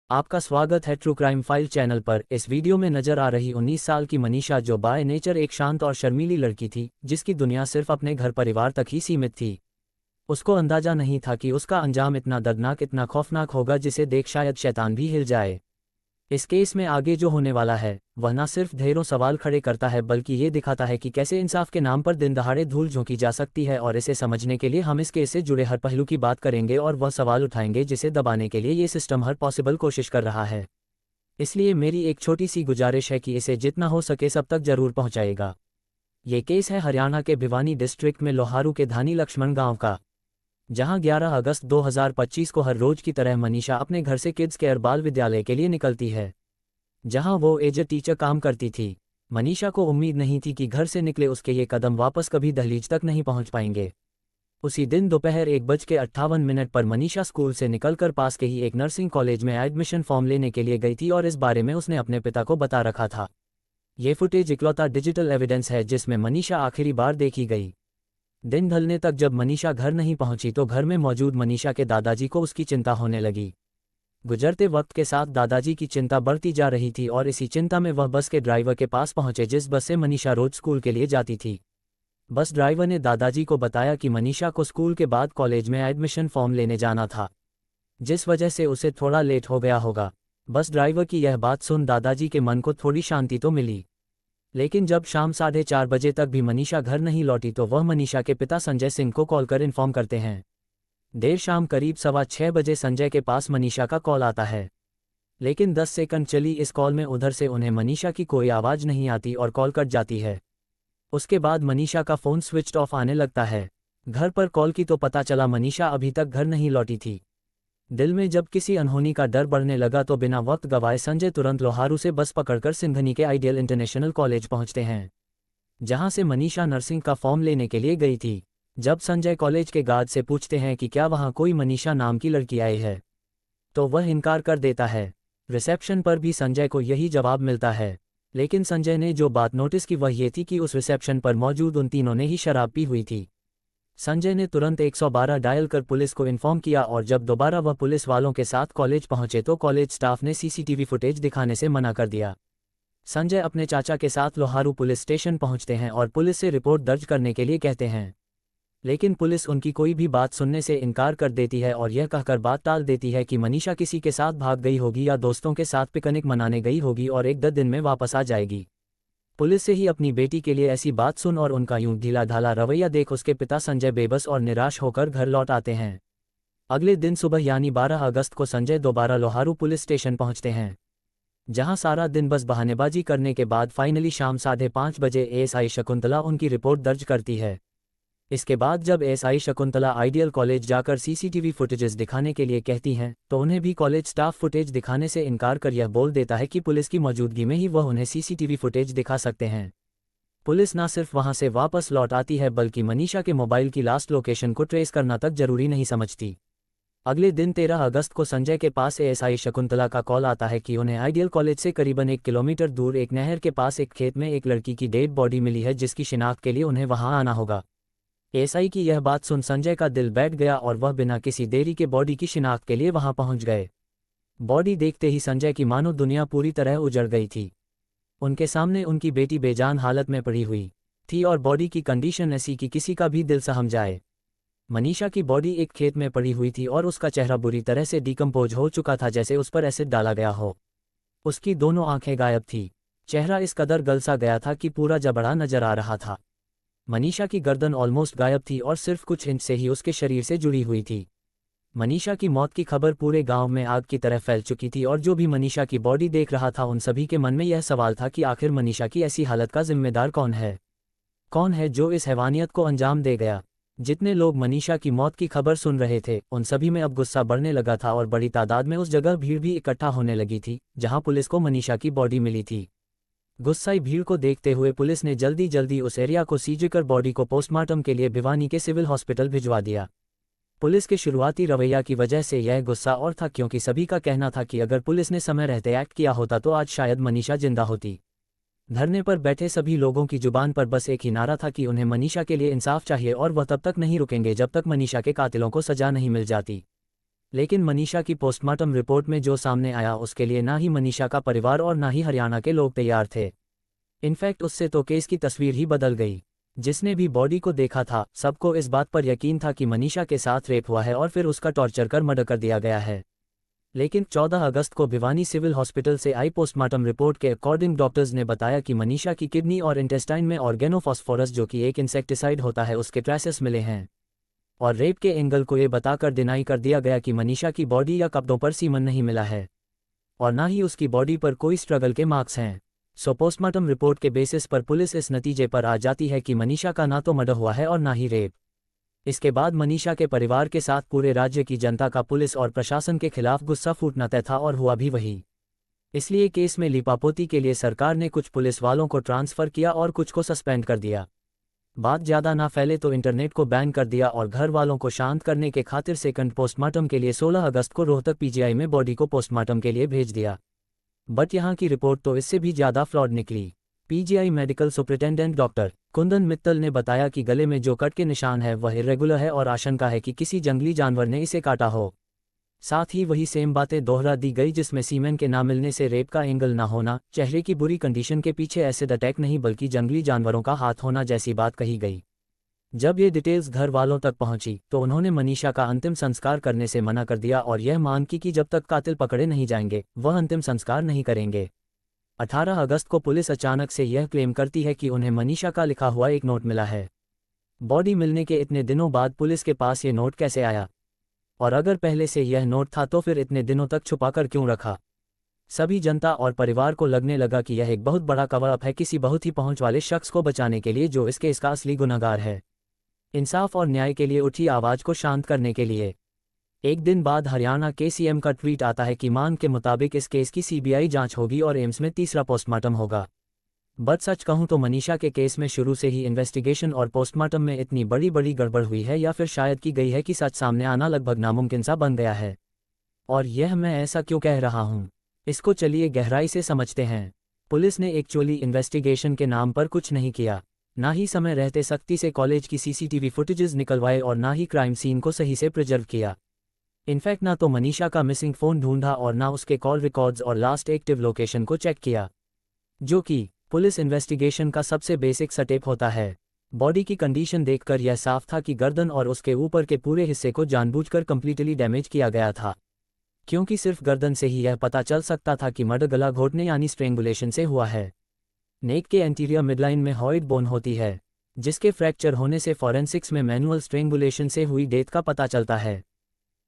आपका स्वागत है ट्रू क्राइम फाइल चैनल पर। इस वीडियो में नजर आ रही 19 साल की मनीषा, जो बाय नेचर एक शांत और शर्मीली लड़की थी, जिसकी दुनिया सिर्फ अपने घर परिवार तक ही सीमित थी। उसको अंदाजा नहीं था कि उसका अंजाम इतना दर्दनाक, इतना खौफनाक होगा, जिसे देख शायद शैतान भी हिल जाए। इस केस में आगे जो होने वाला है वह न सिर्फ ढेरों सवाल खड़े करता है, बल्कि ये दिखाता है कि कैसे इंसाफ के नाम पर दिन दहाड़े धूल झोंकी जा सकती है। और इसे समझने के लिए हम इस केस से जुड़े हर पहलू की बात करेंगे और वह सवाल उठाएंगे जिसे दबाने के लिए ये सिस्टम हर पॉसिबल कोशिश कर रहा है। इसलिए मेरी एक छोटी सी गुजारिश है कि इसे जितना हो सके सब तक जरूर पहुंचाएगा। ये केस है हरियाणा के भिवानी डिस्ट्रिक्ट में लोहारू के धानी लक्ष्मण गांव का, जहां 11 अगस्त 2025 को हर रोज की तरह मनीषा अपने घर से किड्स केयर बाल विद्यालय के लिए निकलती है, जहां वो एज ए टीचर काम करती थी। मनीषा को उम्मीद नहीं थी कि घर से निकले उसके ये कदम वापस कभी दहलीज तक नहीं पहुंच पाएंगे। उसी दिन दोपहर 1:58 पर मनीषा स्कूल से निकलकर पास के ही एक नर्सिंग कॉलेज में एडमिशन फॉर्म लेने के लिए गई थी और इस बारे में उसने अपने पिता को बता रखा था। ये फुटेज इकलौता डिजिटल एविडेंस है जिसमें मनीषा आखिरी बार देखी गई। दिन ढलने तक जब मनीषा घर नहीं पहुंची तो घर में मौजूद मनीषा के दादाजी को उसकी चिंता होने लगी। गुजरते वक्त के साथ दादाजी की चिंता बढ़ती जा रही थी और इसी चिंता में वह बस के ड्राइवर के पास पहुंचे जिस बस से मनीषा रोज स्कूल के लिए जाती थी। बस ड्राइवर ने दादाजी को बताया कि मनीषा को स्कूल के बाद कॉलेज में एडमिशन फॉर्म लेने जाना था, जिस वजह से उसे थोड़ा लेट हो गया होगा। बस ड्राइवर की यह बात सुन दादाजी के मन को थोड़ी शांति तो मिली, लेकिन जब शाम 4:30 बजे तक भी मनीषा घर नहीं लौटी तो वह मनीषा के पिता संजय सिंह को कॉल कर इन्फॉर्म करते हैं। देर शाम करीब 6:15 बजे संजय के पास मनीषा का कॉल आता है, लेकिन 10 सेकंड चली इस कॉल में उधर से उन्हें मनीषा की कोई आवाज़ नहीं आती और कॉल कट जाती है। उसके बाद मनीषा का फ़ोन स्विच्ड ऑफ आने लगता है। घर पर कॉल की तो पता चला मनीषा अभी तक घर नहीं लौटी थी। दिल में जब किसी अनहोनी का डर बढ़ने लगा तो बिना वक्त गवाए संजय तुरंत लोहारू से बस पकड़कर सिंघनी के आइडियल इंटरनेशनल कॉलेज पहुंचते हैं, जहां से मनीषा नर्सिंग का फॉर्म लेने के लिए गई थी। जब संजय कॉलेज के गार्ड से पूछते हैं कि क्या वहां कोई मनीषा नाम की लड़की आई है, तो वह इनकार कर देता है। रिसेप्शन पर भी संजय को यही जवाब मिलता है, लेकिन संजय ने जो बात नोटिस की वह ये थी कि उस रिसेप्शन पर मौजूद उन तीनों ने ही शराब पी हुई थी। संजय ने तुरंत 112 डायल कर पुलिस को इन्फॉर्म किया और जब दोबारा वह पुलिस वालों के साथ कॉलेज पहुंचे तो कॉलेज स्टाफ ने सीसीटीवी फुटेज दिखाने से मना कर दिया। संजय अपने चाचा के साथ लोहारू पुलिस स्टेशन पहुंचते हैं और पुलिस से रिपोर्ट दर्ज करने के लिए कहते हैं, लेकिन पुलिस उनकी कोई भी बात सुनने से इनकार कर देती है और यह कहकर बात टाल देती है कि मनीषा किसी के साथ भाग गई होगी या दोस्तों के साथ पिकनिक मनाने गई होगी और 1-2 दिन में वापस आ जाएगी। पुलिस से ही अपनी बेटी के लिए ऐसी बात सुन और उनका यूं ढीला ढाला रवैया देख उसके पिता संजय बेबस और निराश होकर घर लौट आते हैं। अगले दिन सुबह यानी 12 अगस्त को संजय दोबारा लोहारू पुलिस स्टेशन पहुंचते हैं, जहां सारा दिन बस बहानेबाजी करने के बाद फाइनली शाम 5:30 बजे एएसआई शकुंतला उनकी रिपोर्ट दर्ज करती है। इसके बाद जब एएसआई शकुंतला आइडियल कॉलेज जाकर सीसीटीवी फुटेजेस दिखाने के लिए कहती हैं तो उन्हें भी कॉलेज स्टाफ फुटेज दिखाने से इनकार कर यह बोल देता है कि पुलिस की मौजूदगी में ही वह उन्हें सीसीटीवी फुटेज दिखा सकते हैं। पुलिस न सिर्फ वहां से वापस लौट आती है बल्कि मनीषा के मोबाइल की लास्ट लोकेशन को ट्रेस करना तक जरूरी नहीं समझती। अगले दिन 13 अगस्त को संजय के पास एएसआई शकुंतला का कॉल आता है कि उन्हें आइडियल कॉलेज से करीबन 1 किलोमीटर दूर एक नहर के पास एक खेत में एक लड़की की डेड बॉडी मिली है, जिसकी शिनाख्त के लिए उन्हें वहां आना होगा। एएसआई की यह बात सुन संजय का दिल बैठ गया और वह बिना किसी देरी के बॉडी की शिनाख्त के लिए वहां पहुंच गए। बॉडी देखते ही संजय की मानो दुनिया पूरी तरह उजड़ गई थी। उनके सामने उनकी बेटी बेजान हालत में पड़ी हुई थी और बॉडी की कंडीशन ऐसी कि किसी का भी दिल सहम जाए। मनीषा की बॉडी एक खेत में पड़ी हुई थी और उसका चेहरा बुरी तरह से डिकम्पोज हो चुका था, जैसे उस पर एसिड डाला गया हो। उसकी दोनों आंखें गायब थी। चेहरा इस कदर गलसा गया था कि पूरा जबड़ा नजर आ रहा था। मनीषा की गर्दन ऑलमोस्ट गायब थी और सिर्फ कुछ इंच से ही उसके शरीर से जुड़ी हुई थी। मनीषा की मौत की खबर पूरे गांव में आग की तरह फैल चुकी थी और जो भी मनीषा की बॉडी देख रहा था उन सभी के मन में यह सवाल था कि आखिर मनीषा की ऐसी हालत का जिम्मेदार कौन है? कौन है जो इस हैवानियत को अंजाम दे गया? जितने लोग मनीषा की मौत की खबर सुन रहे थे उन सभी में अब गुस्सा बढ़ने लगा था और बड़ी तादाद में उस जगह भीड़ भी इकट्ठा होने लगी थी जहां पुलिस को मनीषा की बॉडी मिली थी। गुस्साई भीड़ को देखते हुए पुलिस ने जल्दी जल्दी उस एरिया को सीज कर बॉडी को पोस्टमार्टम के लिए भिवानी के सिविल हॉस्पिटल भिजवा दिया। पुलिस के शुरुआती रवैया की वजह से यह गुस्सा और था, क्योंकि सभी का कहना था कि अगर पुलिस ने समय रहते एक्ट किया होता तो आज शायद मनीषा जिंदा होती। धरने पर बैठे सभी लोगों की जुबान पर बस एक ही नारा था कि उन्हें मनीषा के लिए इंसाफ चाहिए और वह तब तक नहीं रुकेंगे जब तक मनीषा के कातिलों को सजा नहीं मिल जाती। लेकिन मनीषा की पोस्टमार्टम रिपोर्ट में जो सामने आया उसके लिए ना ही मनीषा का परिवार और ना ही हरियाणा के लोग तैयार थे। इनफैक्ट उससे तो केस की तस्वीर ही बदल गई। जिसने भी बॉडी को देखा था, सबको इस बात पर यकीन था कि मनीषा के साथ रेप हुआ है और फिर उसका टॉर्चर कर मर्डर कर दिया गया है। लेकिन 14 अगस्त को भिवानी सिविल हॉस्पिटल से आई पोस्टमार्टम रिपोर्ट के अकॉर्डिंग डॉक्टर्स ने बताया कि मनीषा की किडनी और इंटेस्टाइन में ऑर्गेनोफॉस्फोरस, जो कि एक इंसेक्टिसाइड होता है, उसके ट्रेसेस मिले हैं। और रेप के एंगल को ये बताकर डिनाई कर दिया गया कि मनीषा की बॉडी या कपड़ों पर सीमन नहीं मिला है और ना ही उसकी बॉडी पर कोई स्ट्रगल के मार्क्स हैं। सो पोस्टमार्टम रिपोर्ट के बेसिस पर पुलिस इस नतीजे पर आ जाती है कि मनीषा का ना तो मर्डर हुआ है और ना ही रेप। इसके बाद मनीषा के परिवार के साथ पूरे राज्य की जनता का पुलिस और प्रशासन के खिलाफ गुस्सा फूटना तय था और हुआ भी वही। इसलिए केस में लीपापोती के लिए सरकार ने कुछ पुलिस वालों को ट्रांसफ़र किया और कुछ को सस्पेंड कर दिया। बात ज़्यादा ना फैले तो इंटरनेट को बैन कर दिया और घर वालों को शांत करने के खातिर सेकंड पोस्टमार्टम के लिए 16 अगस्त को रोहतक पीजीआई में बॉडी को पोस्टमार्टम के लिए भेज दिया। बट यहाँ की रिपोर्ट तो इससे भी ज़्यादा फ्लॉड निकली। PGI medical superintendent doctor Kundan Mittal ने बताया कि गले में जो कट के निशान है वह इरेगुलर है और आशंका है कि किसी जंगली जानवर ने इसे काटा हो। साथ ही वही सेम बातें दोहरा दी गई जिसमें सीमेन के ना मिलने से रेप का एंगल ना होना, चेहरे की बुरी कंडीशन के पीछे एसिड अटैक नहीं बल्कि जंगली जानवरों का हाथ होना जैसी बात कही गई। जब ये डिटेल्स घर वालों तक पहुंची तो उन्होंने मनीषा का अंतिम संस्कार करने से मना कर दिया और यह मांग की कि जब तक कातिल पकड़े नहीं जाएंगे वह अंतिम संस्कार नहीं करेंगे। 18 अगस्त को पुलिस अचानक से यह क्लेम करती है कि उन्हें मनीषा का लिखा हुआ एक नोट मिला है। बॉडी मिलने के इतने दिनों बाद पुलिस के पास ये नोट कैसे आया? और अगर पहले से यह नोट था तो फिर इतने दिनों तक छुपाकर क्यों रखा? सभी जनता और परिवार को लगने लगा कि यह एक बहुत बड़ा कवर अप है किसी बहुत ही पहुंच वाले शख्स को बचाने के लिए जो इसका असली गुनहगार है। इंसाफ और न्याय के लिए उठी आवाज़ को शांत करने के लिए। एक दिन बाद हरियाणा के सीएम का ट्वीट आता है कि मांग के मुताबिक इस केस की सीबीआई जांच होगी और एम्स में तीसरा पोस्टमार्टम होगा। बट सच कहूं तो मनीषा के केस में शुरू से ही इन्वेस्टिगेशन और पोस्टमार्टम में इतनी बड़ी गड़बड़ हुई है या फिर शायद की गई है कि सच सामने आना लगभग नामुमकिन सा बन गया है। और यह मैं ऐसा क्यों कह रहा हूं, इसको चलिए गहराई से समझते हैं। पुलिस ने एक्चुअली इन्वेस्टिगेशन के नाम पर कुछ नहीं किया, ना ही समय रहते सख्ती से कॉलेज की सीसीटीवी फुटेजेस निकलवाए और ना ही क्राइम सीन को सही से प्रिजर्व किया। इनफैक्ट ना तो मनीषा का मिसिंग फ़ोन ढूंढा और ना उसके कॉल रिकॉर्ड्स और लास्ट एक्टिव लोकेशन को चेक किया, जो कि पुलिस इन्वेस्टिगेशन का सबसे बेसिक स्टेप होता है। बॉडी की कंडीशन देखकर यह साफ था कि गर्दन और उसके ऊपर के पूरे हिस्से को जानबूझकर कंप्लीटली डैमेज किया गया था, क्योंकि सिर्फ गर्दन से ही यह पता चल सकता था कि मर्डर गला घोटने यानी स्ट्रेंगुलेशन से हुआ है। नेक के एंटीरियर मिडलाइन में हॉइड बोन होती है, जिसके फ्रैक्चर होने से फॉरेंसिक्स में मैनुअल स्ट्रेंगुलेशन से हुई डेथ का पता चलता है।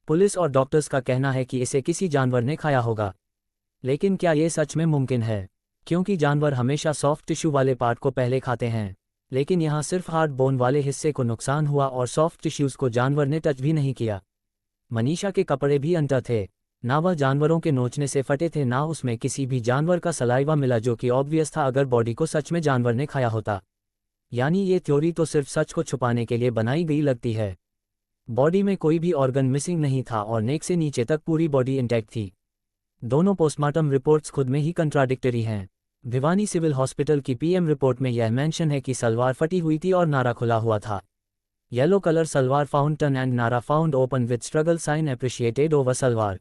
पुलिस और डॉक्टर्स का कहना है कि इसे किसी जानवर ने खाया होगा, लेकिन क्या ये सच में मुमकिन है? क्योंकि जानवर हमेशा सॉफ्ट टिश्यू वाले पार्ट को पहले खाते हैं, लेकिन यहाँ सिर्फ हार्ड बोन वाले हिस्से को नुकसान हुआ और सॉफ्ट टिश्यूज़ को जानवर ने टच भी नहीं किया। मनीषा के कपड़े भी अंतर थे, ना वह जानवरों के नोचने से फटे थे, ना उसमें किसी भी जानवर का सलाइवा मिला, जो कि ऑब्वियस था अगर बॉडी को सच में जानवर ने खाया होता। यानी ये थ्योरी तो सिर्फ सच को छुपाने के लिए बनाई गई लगती है। बॉडी में कोई भी ऑर्गन मिसिंग नहीं था और नेक से नीचे तक पूरी बॉडी इंटैक्ट थी। दोनों पोस्टमार्टम रिपोर्ट्स खुद में ही कंट्राडिक्टरी हैं। भिवानी सिविल हॉस्पिटल की पीएम रिपोर्ट में यह मेंशन है कि सलवार फटी हुई थी और नारा खुला हुआ था। Yellow colour salwar found torn and nara found open with struggle sign appreciated over salwar.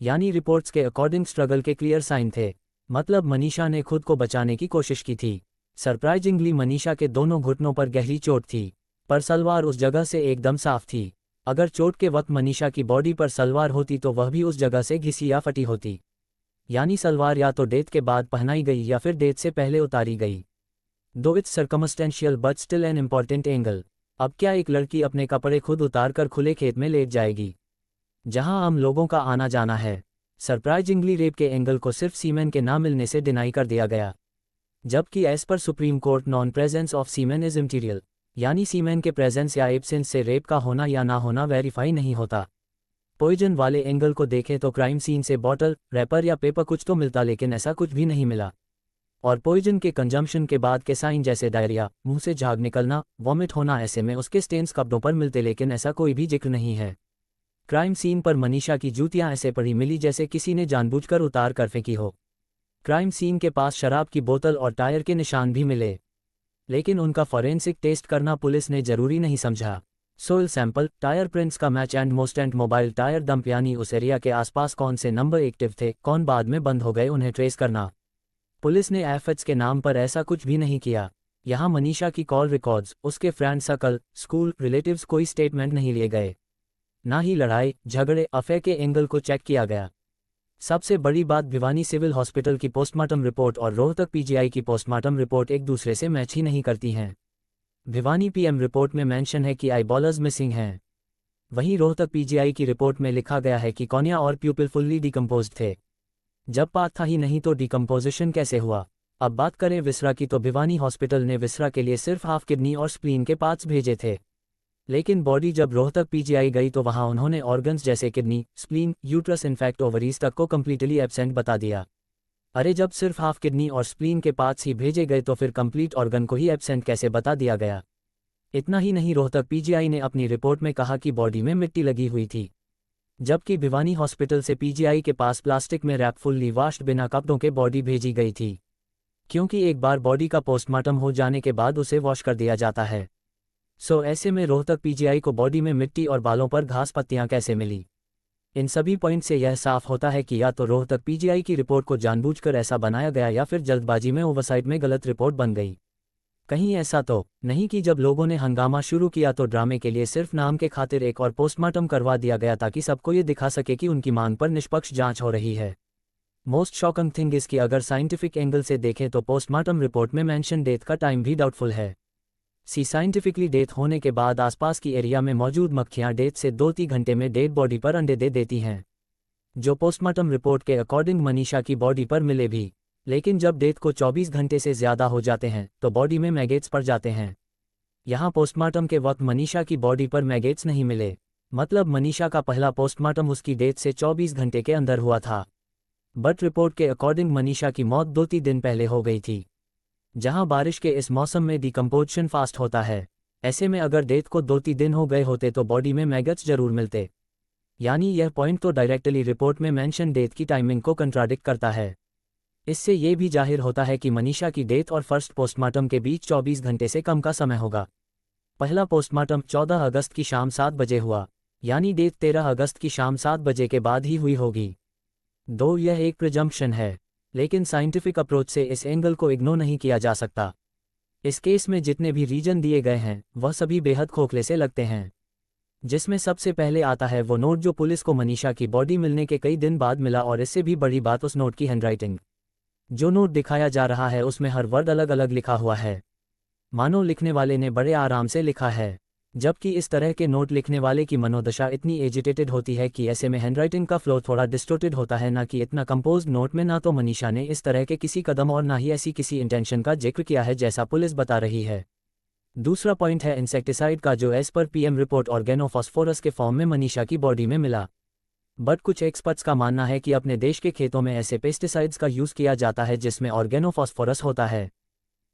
यानी रिपोर्ट्स के अकॉर्डिंग स्ट्रगल के क्लियर साइन थे, मतलब मनीषा ने खुद को बचाने की कोशिश की थी। सरप्राइजिंगली मनीषा के दोनों घुटनों पर गहरी चोट थी, पर सलवार उस जगह से एकदम साफ थी। अगर चोट के वक्त मनीषा की बॉडी पर सलवार होती तो वह भी उस जगह से घिसी या फटी होती। यानी सलवार या तो डेथ के बाद पहनाई गई या फिर डेथ से पहले उतारी गई। दो it's circumstantial but still an important angle. अब क्या एक लड़की अपने कपड़े खुद उतार कर खुले खेत में लेट जाएगी, जहां आम लोगों का आना जाना है? सरप्राइजिंगली रेप के एंगल को सिर्फ सीमेन के ना मिलने से डिनाई कर दिया गया, जबकि as per Supreme Court non presence of semen is immaterial, यानी सीमेन के प्रेजेंस या एब्सेंस से रेप का होना या ना होना वेरीफाई नहीं होता। पॉइजन वाले एंगल को देखें तो क्राइम सीन से बॉटल, रैपर या पेपर कुछ तो मिलता, लेकिन ऐसा कुछ भी नहीं मिला। और पॉइजन के कंजम्पशन के बाद के साइन जैसे डायरिया, मुंह से झाग निकलना, वॉमिट होना, ऐसे में उसके स्टेन्स कपड़ों पर मिलते, लेकिन ऐसा कोई भी जिक्र नहीं है। क्राइम सीन पर मनीषा की जूतियां ऐसे पड़ी मिली जैसे किसी ने जानबूझकर उतार कर फेंकी हो। क्राइम सीन के पास शराब की बोतल और टायर के निशान भी मिले, लेकिन उनका फॉरेंसिक टेस्ट करना पुलिस ने जरूरी नहीं समझा। सोइल सैंपल, टायर प्रिंट्स का मैच एंड मोस्टेंट मोबाइल टायर डंप, यानी उस एरिया के आसपास कौन से नंबर एक्टिव थे, कौन बाद में बंद हो गए, उन्हें ट्रेस करना। पुलिस ने एफएच के नाम पर ऐसा कुछ भी नहीं किया। यहाँ मनीषा की कॉल रिकॉर्ड्स, उसके फ्रेंड सर्कल, स्कूल, रिलेटिव्स, कोई स्टेटमेंट नहीं लिए गए। ना ही लड़ाई झगड़े अफेयर के एंगल को चेक किया गया। सबसे बड़ी बात, भिवानी सिविल हॉस्पिटल की पोस्टमार्टम रिपोर्ट और रोहतक पीजीआई की पोस्टमार्टम रिपोर्ट एक दूसरे से मैच ही नहीं करती हैं। भिवानी पीएम रिपोर्ट में मेंशन है कि आईबॉलर्स मिसिंग हैं। वहीं रोहतक पीजीआई की रिपोर्ट में लिखा गया है कि कॉर्निया और प्यूपिल फुल्ली डिकम्पोज्ड थे। जब पार्ट था ही नहीं तो डिकम्पोजिशन कैसे हुआ। अब बात करें विसरा की, तो भिवानी हॉस्पिटल ने विसरा के लिए सिर्फ हाफ किडनी और स्प्लीन के पार्ट्स भेजे थे। लेकिन बॉडी जब रोहतक पीजीआई गई तो वहां उन्होंने ऑर्गन्स जैसे kidney, spleen, uterus, in fact ovaries तक को कंप्लीटली एब्सेंट बता दिया। अरे जब सिर्फ हाफ किडनी और स्प्लीन के पार्ट्स ही भेजे गए तो फिर कंप्लीट ऑर्गन को ही एब्सेंट कैसे बता दिया गया। इतना ही नहीं, रोहतक पीजीआई ने अपनी रिपोर्ट में कहा कि बॉडी में मिट्टी लगी हुई थी, जबकि भिवानी हॉस्पिटल से पीजीआई के पास प्लास्टिक में रैप फुल्ली वाश्ड बिना कपड़ों के बॉडी भेजी गई थी, क्योंकि एक बार बॉडी का पोस्टमार्टम हो जाने के बाद उसे वॉश कर दिया जाता है। ऐसे में रोहतक पीजीआई को बॉडी में मिट्टी और बालों पर घास पत्तियां कैसे मिली। इन सभी पॉइंट से यह साफ होता है कि या तो रोहतक पीजीआई की रिपोर्ट को जानबूझकर ऐसा बनाया गया या फिर जल्दबाजी में ओवरसाइट में गलत रिपोर्ट बन गई। कहीं ऐसा तो नहीं कि जब लोगों ने हंगामा शुरू किया तो ड्रामे के लिए सिर्फ नाम के खातिर एक और पोस्टमार्टम करवा दिया गया ताकि सबको ये दिखा सके कि उनकी मांग पर निष्पक्ष जांच हो रही है। मोस्ट शॉकिंग थिंग इज कि अगर साइंटिफिक एंगल से देखें तो पोस्टमार्टम रिपोर्ट में मेंशन डेथ का टाइम भी डाउटफुल है। साइंटिफिकली डेथ होने के बाद आसपास की एरिया में मौजूद मक्खियां डेथ से 2-3 घंटे में डेड बॉडी पर अंडे दे देती हैं, जो पोस्टमार्टम रिपोर्ट के अकॉर्डिंग मनीषा की बॉडी पर मिले भी। लेकिन जब डेथ को 24 घंटे से ज़्यादा हो जाते हैं तो बॉडी में मैगेट्स पड़ जाते हैं। यहाँ पोस्टमार्टम के वक्त मनीषा की बॉडी पर मैगेट्स नहीं मिले, मतलब मनीषा का पहला पोस्टमार्टम उसकी डेथ से 24 घंटे के अंदर हुआ था। बट रिपोर्ट के अकॉर्डिंग मनीषा की मौत 2-3 दिन पहले हो गई थी। जहां बारिश के इस मौसम में डिकम्पोजिशन फास्ट होता है, ऐसे में अगर डेथ को 2-3 दिन हो गए होते तो बॉडी में मैगेट्स जरूर मिलते। यानी यह पॉइंट तो डायरेक्टली रिपोर्ट में मेंशन डेथ की टाइमिंग को कंट्राडिक्ट करता है। इससे ये भी जाहिर होता है कि मनीषा की डेथ और फर्स्ट पोस्टमार्टम के बीच 24 घंटे से कम का समय होगा। पहला पोस्टमार्टम 14 अगस्त की शाम 7 बजे हुआ, यानी डेथ 13 अगस्त की शाम 7 बजे के बाद ही हुई होगी। दो यह एक प्रिजम्पशन है, लेकिन साइंटिफिक अप्रोच से इस एंगल को इग्नोर नहीं किया जा सकता। इस केस में जितने भी रीजन दिए गए हैं वह सभी बेहद खोखले से लगते हैं, जिसमें सबसे पहले आता है वो नोट जो पुलिस को मनीषा की बॉडी मिलने के कई दिन बाद मिला, और इससे भी बड़ी बात उस नोट की हैंडराइटिंग। जो नोट दिखाया जा रहा है उसमें हर वर्ड अलग अलग लिखा हुआ है, मानो लिखने वाले ने बड़े आराम से लिखा है, जबकि इस तरह के नोट लिखने वाले की मनोदशा इतनी एजिटेटेड होती है कि ऐसे में हैंडराइटिंग का फ्लो थोड़ा डिस्टोर्टेड होता है, ना कि इतना कंपोज्ड। नोट में ना तो मनीषा ने इस तरह के किसी कदम और ना ही ऐसी किसी इंटेंशन का जिक्र किया है जैसा पुलिस बता रही है। दूसरा पॉइंट है इंसेक्टिसाइड का, जो as per PM report organophosphorus के फॉर्म में मनीषा की बॉडी में मिला। बट कुछ एक्सपर्ट्स का मानना है कि अपने देश के खेतों में ऐसे पेस्टिसाइड्स का यूज़ किया जाता है जिसमें ऑर्गेनोफॉस्फोरस होता है,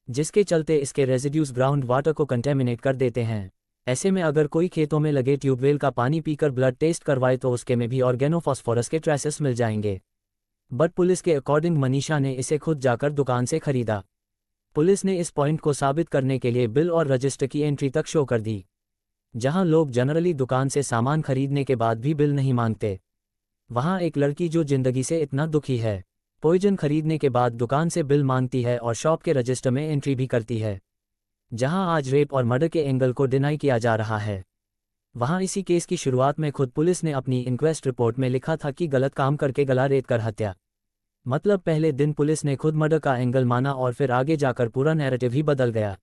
जिसके चलते इसके रेजिड्यूज ग्राउंड वाटर को कंटेमिनेट कर देते हैं। ऐसे में अगर कोई खेतों में लगे ट्यूबवेल का पानी पीकर ब्लड टेस्ट करवाए तो उसके में भी ऑर्गेनोफॉस्फोरस के ट्रेसेस मिल जाएंगे। बट पुलिस के अकॉर्डिंग मनीषा ने इसे खुद जाकर दुकान से खरीदा। पुलिस ने इस पॉइंट को साबित करने के लिए बिल और रजिस्टर की एंट्री तक शो कर दी, जहां लोग जनरली दुकान से सामान खरीदने के बाद भी बिल नहीं मांगते। वहां एक लड़की जो जिंदगी से इतना दुखी है, पॉइजन खरीदने के बाद दुकान से बिल मांगती है और शॉप के रजिस्टर में एंट्री भी करती है, जहां आज रेप और मर्डर के एंगल को डिनाई किया जा रहा है। वहां इसी केस की शुरुआत में खुद पुलिस ने अपनी इंक्वेस्ट रिपोर्ट में लिखा था कि गलत काम करके गला रेत कर हत्या। मतलब पहले दिन पुलिस ने खुद मर्डर का एंगल माना और फिर आगे जाकर पूरा नैरेटिव ही बदल गया।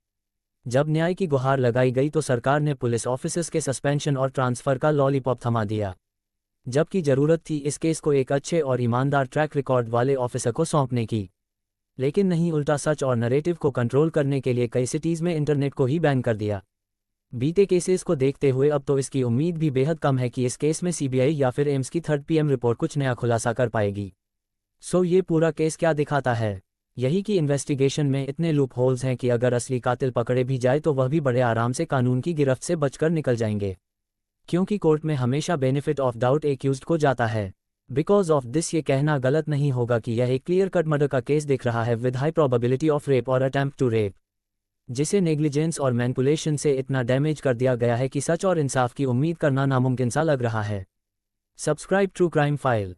जब न्याय की गुहार लगाई गई तो सरकार ने पुलिस ऑफिसर्स के सस्पेंशन और ट्रांसफर का लॉलीपॉप थमा दिया, जबकि जरूरत थी इस केस को एक अच्छे और ईमानदार ट्रैक रिकॉर्ड वाले ऑफिसर को सौंपने की। लेकिन नहीं, उल्टा सच और नरेटिव को कंट्रोल करने के लिए कई सिटीज़ में इंटरनेट को ही बैन कर दिया। बीते केसेस को देखते हुए अब तो इसकी उम्मीद भी बेहद कम है कि इस केस में सीबीआई या फिर एम्स की 3rd PM रिपोर्ट कुछ नया खुलासा कर पाएगी। ये पूरा केस क्या दिखाता है? यही कि इन्वेस्टिगेशन में इतने लूप होल्स हैं कि अगर असली कातिल पकड़े भी जाए तो वह भी बड़े आराम से कानून की गिरफ्त से बचकर निकल जाएंगे, क्योंकि कोर्ट में हमेशा बेनिफिट ऑफ डाउट एक्यूज्ड को जाता है। बिकॉज ऑफ दिस ये कहना गलत नहीं होगा कि यह एक क्लियर कट मर्डर का केस दिख रहा है with high probability of rape और अटेम्प्ट टू रेप। जिसे नेग्लिजेंस और मैनिपुलेशन से इतना डैमेज कर दिया गया है कि सच और इंसाफ की उम्मीद करना नामुमकिन सा लग रहा है। Subscribe true crime file.